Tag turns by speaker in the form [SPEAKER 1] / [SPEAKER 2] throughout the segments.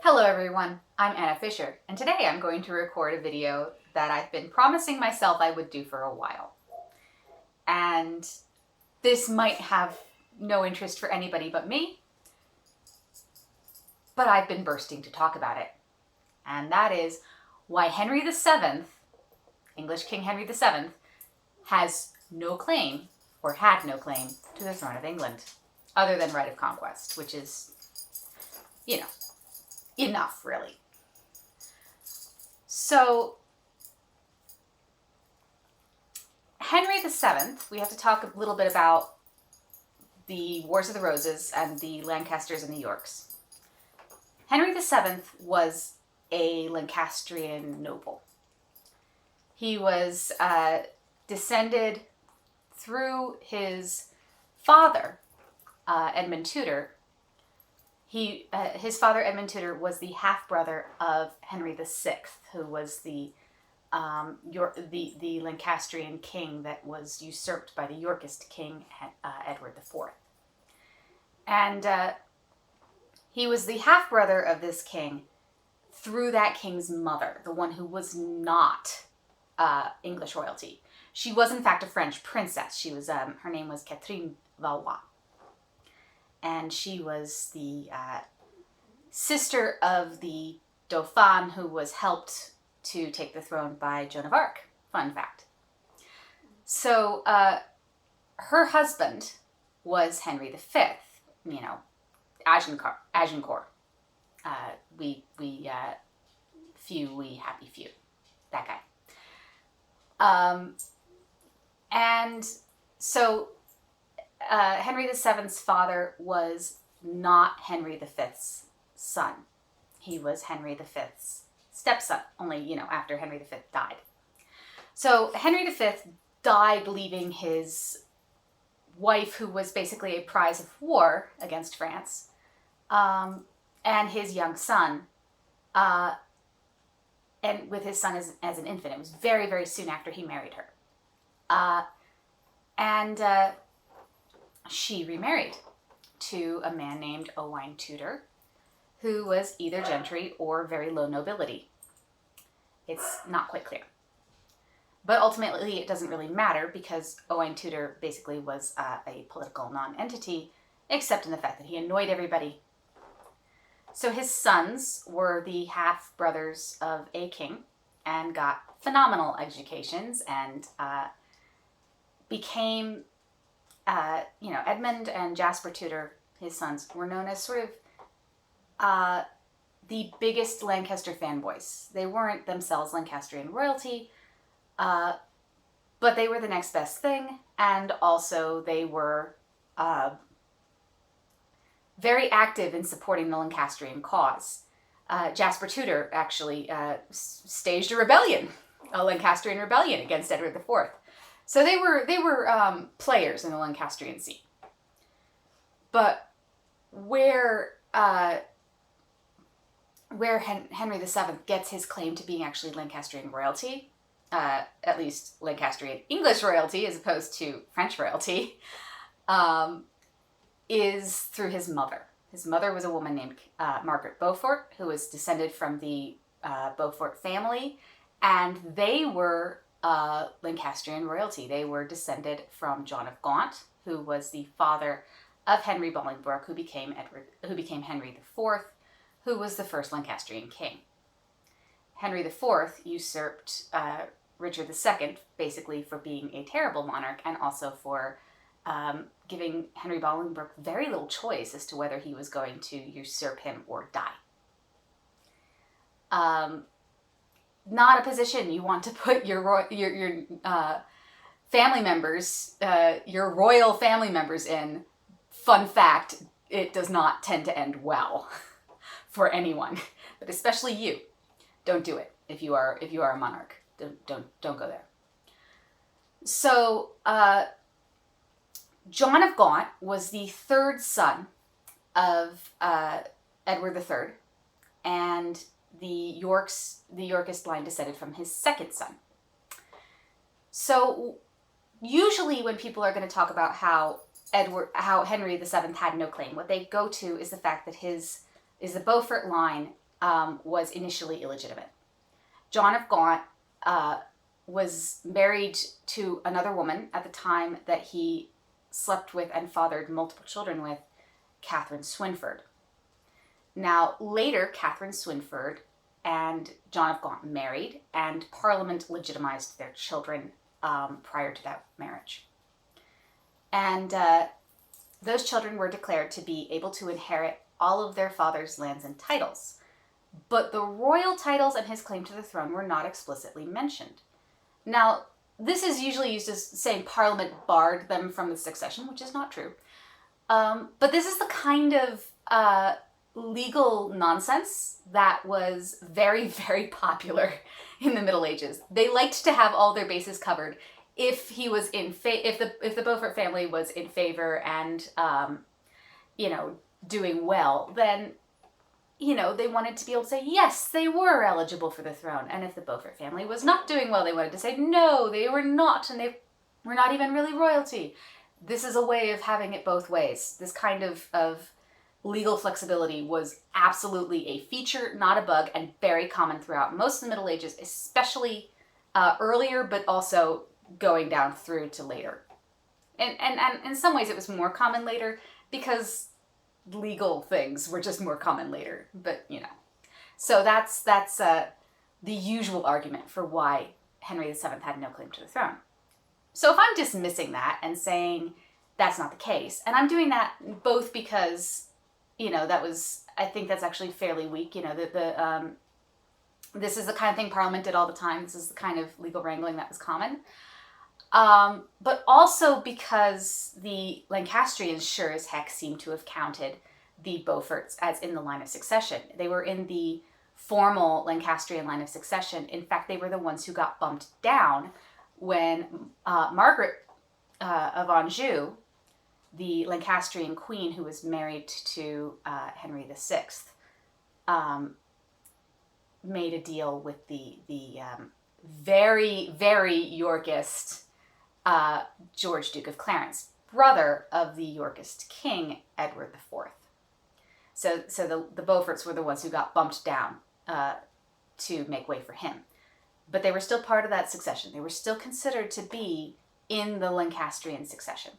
[SPEAKER 1] Hello everyone, I'm Anna Fisher, and today I'm going to record a video that I've been promising myself I would do for a while. And this might have no interest for anybody but me, but I've been bursting to talk about it. And that is why Henry VII, English King Henry VII, has no claim, or had no claim, to the throne of England, other than right of conquest, which is, enough, really. So, Henry VII, we have to talk a little bit about the Wars of the Roses and the Lancasters and the Yorks. Henry VII was a Lancastrian noble. He was descended through his father, Edmund Tudor. His father, Edmund Tudor, was the half-brother of Henry VI, who was the Lancastrian king that was usurped by the Yorkist king, Edward IV. And he was the half-brother of this king through that king's mother, the one who was not English royalty. She was, in fact, a French princess. She was, her name was Catherine Valois. And she was the sister of the Dauphin who was helped to take the throne by Joan of Arc. Fun fact. So her husband was Henry V, Agincourt. We happy few. That guy. And so Henry VII's father was not Henry V's son. He was Henry V's stepson, only, after Henry V died. So Henry V died leaving his wife, who was basically a prize of war against France, and his young son, and with his son as an infant. It was very, very soon after he married her. She remarried to a man named Owain Tudor, who was either gentry or very low nobility. It's not quite clear. But ultimately, it doesn't really matter because Owain Tudor basically was a political non-entity, except in the fact that he annoyed everybody. So his sons were the half-brothers of a king and got phenomenal educations and became... Edmund and Jasper Tudor, his sons, were known as sort of the biggest Lancaster fanboys. They weren't themselves Lancastrian royalty, but they were the next best thing, and also they were very active in supporting the Lancastrian cause. Jasper Tudor actually staged a rebellion, a Lancastrian rebellion against Edward IV. So they were players in the Lancastrian scene. But where Henry VII gets his claim to being actually Lancastrian royalty, at least Lancastrian English royalty as opposed to French royalty, is through his mother. His mother was a woman named Margaret Beaufort, who was descended from the Beaufort family, and they were Lancastrian royalty. They were descended from John of Gaunt, who was the father of Henry Bolingbroke, who became Henry IV, who was the first Lancastrian king. Henry IV usurped Richard II, basically for being a terrible monarch and also for giving Henry Bolingbroke very little choice as to whether he was going to usurp him or die. Not a position you want to put your family members, your royal family members in. Fun fact, it does not tend to end well for anyone, but especially you. Don't do it if you are a monarch. Don't go there. So John of Gaunt was the third son of Edward III, and the Yorkist line descended from his second son. So usually when people are going to talk about how Henry VII had no claim, what they go to is the fact that the Beaufort line was initially illegitimate. John of Gaunt was married to another woman at the time that he slept with and fathered multiple children with, Catherine Swynford. Now, later, Catherine Swynford and John of Gaunt married, and Parliament legitimized their children prior to that marriage. And those children were declared to be able to inherit all of their father's lands and titles. But the royal titles and his claim to the throne were not explicitly mentioned. Now, this is usually used as saying Parliament barred them from the succession, which is not true. But this is the kind of legal nonsense that was very, very popular in the Middle Ages. They liked to have all their bases covered. If he was if the Beaufort family was in favor and doing well, then they wanted to be able to say yes, they were eligible for the throne. And if the Beaufort family was not doing well, they wanted to say no, they were not, and they were not even really royalty. This is a way of having it both ways. This kind of legal flexibility was absolutely a feature, not a bug, and very common throughout most of the Middle Ages, especially earlier, but also going down through to later. And in some ways it was more common later because legal things were just more common later. But, So that's the usual argument for why Henry VII had no claim to the throne. So if I'm dismissing that and saying that's not the case, and I'm doing that both because, I think that's actually fairly weak, this is the kind of thing Parliament did all the time. This is the kind of legal wrangling that was common. But also because the Lancastrians sure as heck seem to have counted the Beauforts as in the line of succession. They were in the formal Lancastrian line of succession. In fact, they were the ones who got bumped down when Margaret of Anjou, the Lancastrian queen who was married to Henry VI, made a deal with the very, very Yorkist George, Duke of Clarence, brother of the Yorkist king, Edward IV. So the Beauforts were the ones who got bumped down to make way for him. But they were still part of that succession. They were still considered to be in the Lancastrian succession.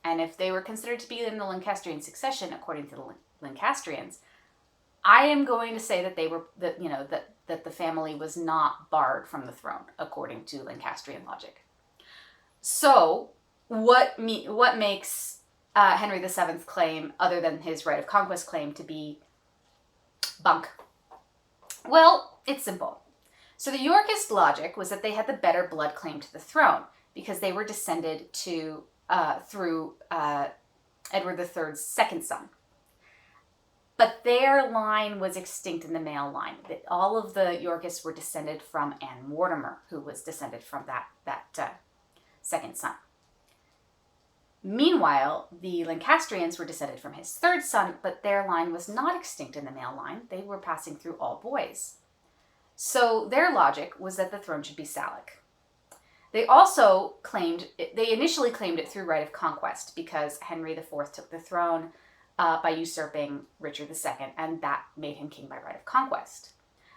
[SPEAKER 1] And if they were considered to be in the Lancastrian succession, according to the Lancastrians, I am going to say that they were that the family was not barred from the throne, according to Lancastrian logic. So, what makes Henry VII's claim, other than his right of conquest claim, to be bunk? Well, it's simple. So the Yorkist logic was that they had the better blood claim to the throne because they were descended through Edward III's second son. But their line was extinct in the male line. That all of the Yorkists were descended from Anne Mortimer, who was descended from that second son. Meanwhile, the Lancastrians were descended from his third son, but their line was not extinct in the male line. They were passing through all boys. So their logic was that the throne should be Salic. They initially claimed it through right of conquest because Henry IV took the throne by usurping Richard II, and that made him king by right of conquest.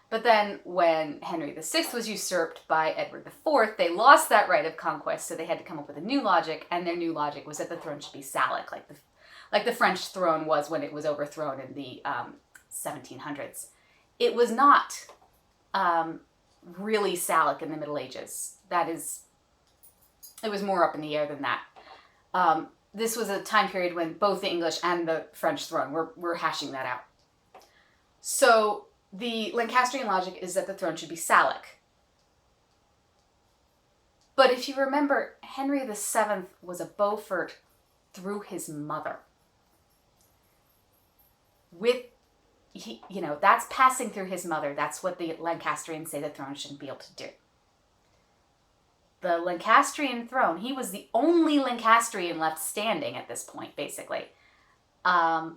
[SPEAKER 1] But then when Henry VI was usurped by Edward IV, they lost that right of conquest, so they had to come up with a new logic, and their new logic was that the throne should be Salic, like the French throne was when it was overthrown in the 1700s. It was not really Salic in the Middle Ages. It was more up in the air than that. This was a time period when both the English and the French throne were hashing that out. So the Lancastrian logic is that the throne should be Salic. But if you remember, Henry VII was a Beaufort through his mother. That's passing through his mother. That's what the Lancastrians say the throne shouldn't be able to do. The Lancastrian throne, he was the only Lancastrian left standing at this point, basically, their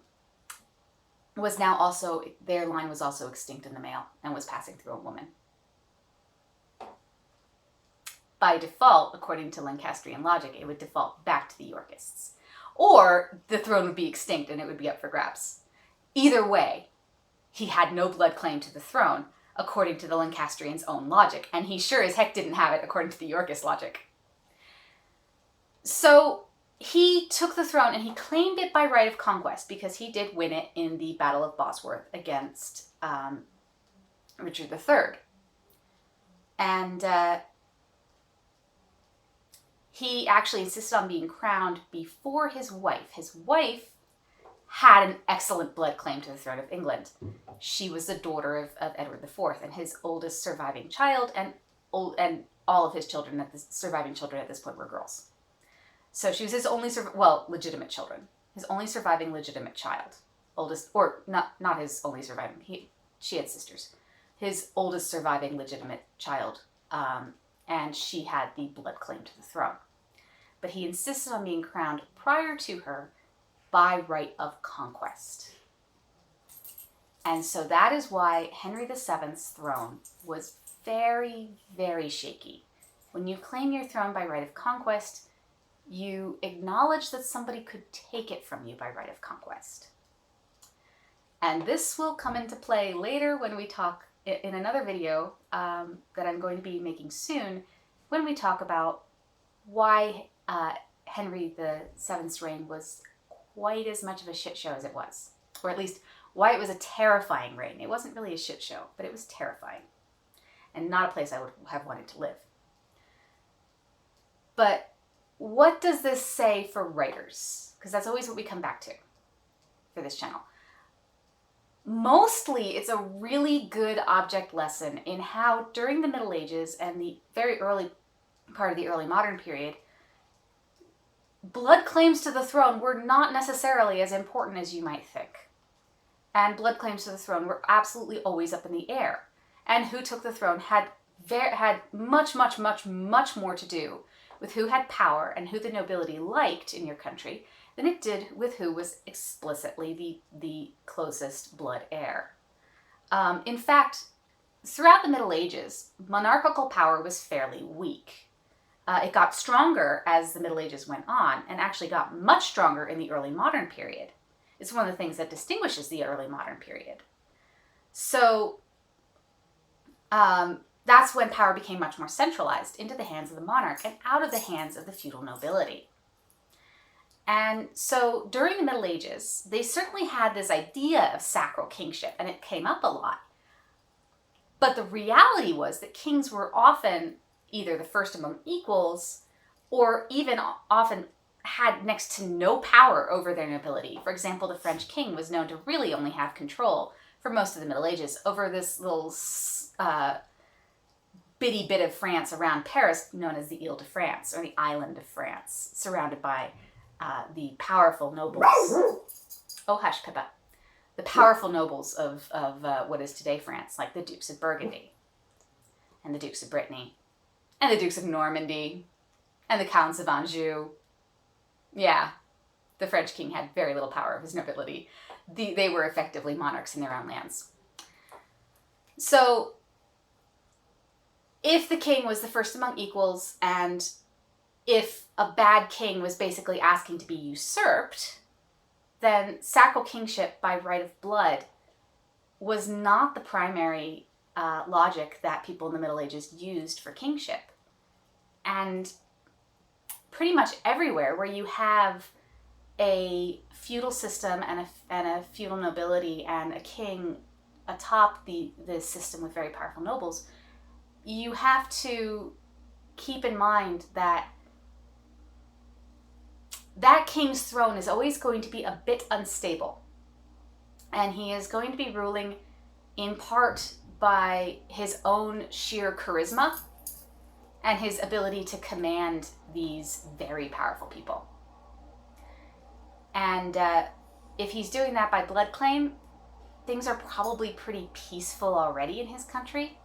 [SPEAKER 1] line was also extinct in the male and was passing through a woman. By default, according to Lancastrian logic, it would default back to the Yorkists. Or the throne would be extinct and it would be up for grabs. Either way, he had no blood claim to the throne, according to the Lancastrians' own logic, and he sure as heck didn't have it according to the Yorkist logic. So he took the throne and he claimed it by right of conquest because he did win it in the Battle of Bosworth against Richard III. And he actually insisted on being crowned before his wife. His wife had an excellent blood claim to the throne of England. She was the daughter of Edward IV and his oldest surviving child, and all of his children, surviving children at this point, were girls. So she was his only, legitimate children. His only surviving legitimate child. Oldest, or not his only surviving, she had sisters. His oldest surviving legitimate child, and she had the blood claim to the throne. But he insisted on being crowned prior to her by right of conquest. And so that is why Henry VII's throne was very, very shaky. When you claim your throne by right of conquest, you acknowledge that somebody could take it from you by right of conquest. And this will come into play later when we talk in another video that I'm going to be making soon, when we talk about why Henry VII's reign was quite as much of a shit show as it was. Or at least why it was a terrifying reign. It wasn't really a shit show, but it was terrifying. And not a place I would have wanted to live. But what does this say for writers? Because that's always what we come back to for this channel. Mostly, it's a really good object lesson in how, during the Middle Ages and the very early part of the early modern period, blood claims to the throne were not necessarily as important as you might think. And blood claims to the throne were absolutely always up in the air. And who took the throne had much, much, much, much more to do with who had power and who the nobility liked in your country than it did with who was explicitly the closest blood heir. In fact, throughout the Middle Ages, monarchical power was fairly weak. It got stronger as the Middle Ages went on, and actually got much stronger in the early modern period. It's one of the things that distinguishes the early modern period. So that's when power became much more centralized into the hands of the monarch and out of the hands of the feudal nobility. And so during the Middle Ages, they certainly had this idea of sacral kingship, and it came up a lot. But the reality was that kings were often either the first among equals, or even often had next to no power over their nobility. For example, the French king was known to really only have control for most of the Middle Ages over this little bitty bit of France around Paris, known as the Ile-de-France, or the island of France, surrounded by the powerful nobles. Oh, hush, Pippa. The powerful nobles of what is today France, like the Dukes of Burgundy, and the Dukes of Brittany, and the Dukes of Normandy, and the Counts of Anjou. Yeah, the French king had very little power of his nobility. They were effectively monarchs in their own lands. So, if the king was the first among equals, and if a bad king was basically asking to be usurped, then sacral kingship by right of blood was not the primary logic that people in the Middle Ages used for kingship. And pretty much everywhere where you have a feudal system and a feudal nobility and a king atop the system with very powerful nobles, you have to keep in mind that that king's throne is always going to be a bit unstable. And he is going to be ruling in part by his own sheer charisma and his ability to command these very powerful people. And if he's doing that by blood claim, things are probably pretty peaceful already in his country.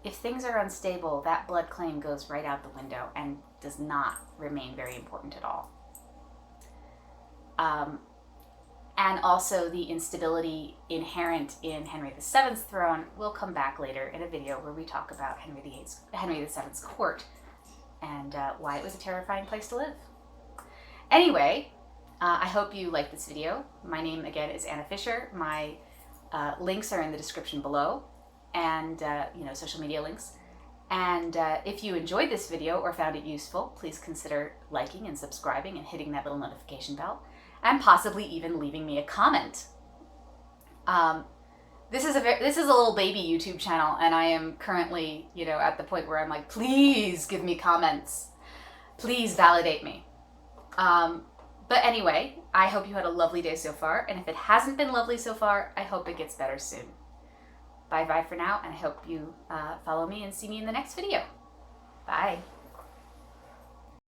[SPEAKER 1] If things are unstable, that blood claim goes right out the window and does not remain very important at all. And also the instability inherent in Henry VII's throne will come back later in a video where we talk about Henry VII's court and why it was a terrifying place to live. Anyway, I hope you liked this video. My name again is Anna Fisher. My links are in the description below, and social media links. And if you enjoyed this video or found it useful, please consider liking and subscribing and hitting that little notification bell, and possibly even leaving me a comment. This is a little baby YouTube channel, and I am currently, at the point where I'm like, please give me comments. Please validate me. But anyway, I hope you had a lovely day so far, and if it hasn't been lovely so far, I hope it gets better soon. Bye-bye for now, and I hope you follow me and see me in the next video. Bye.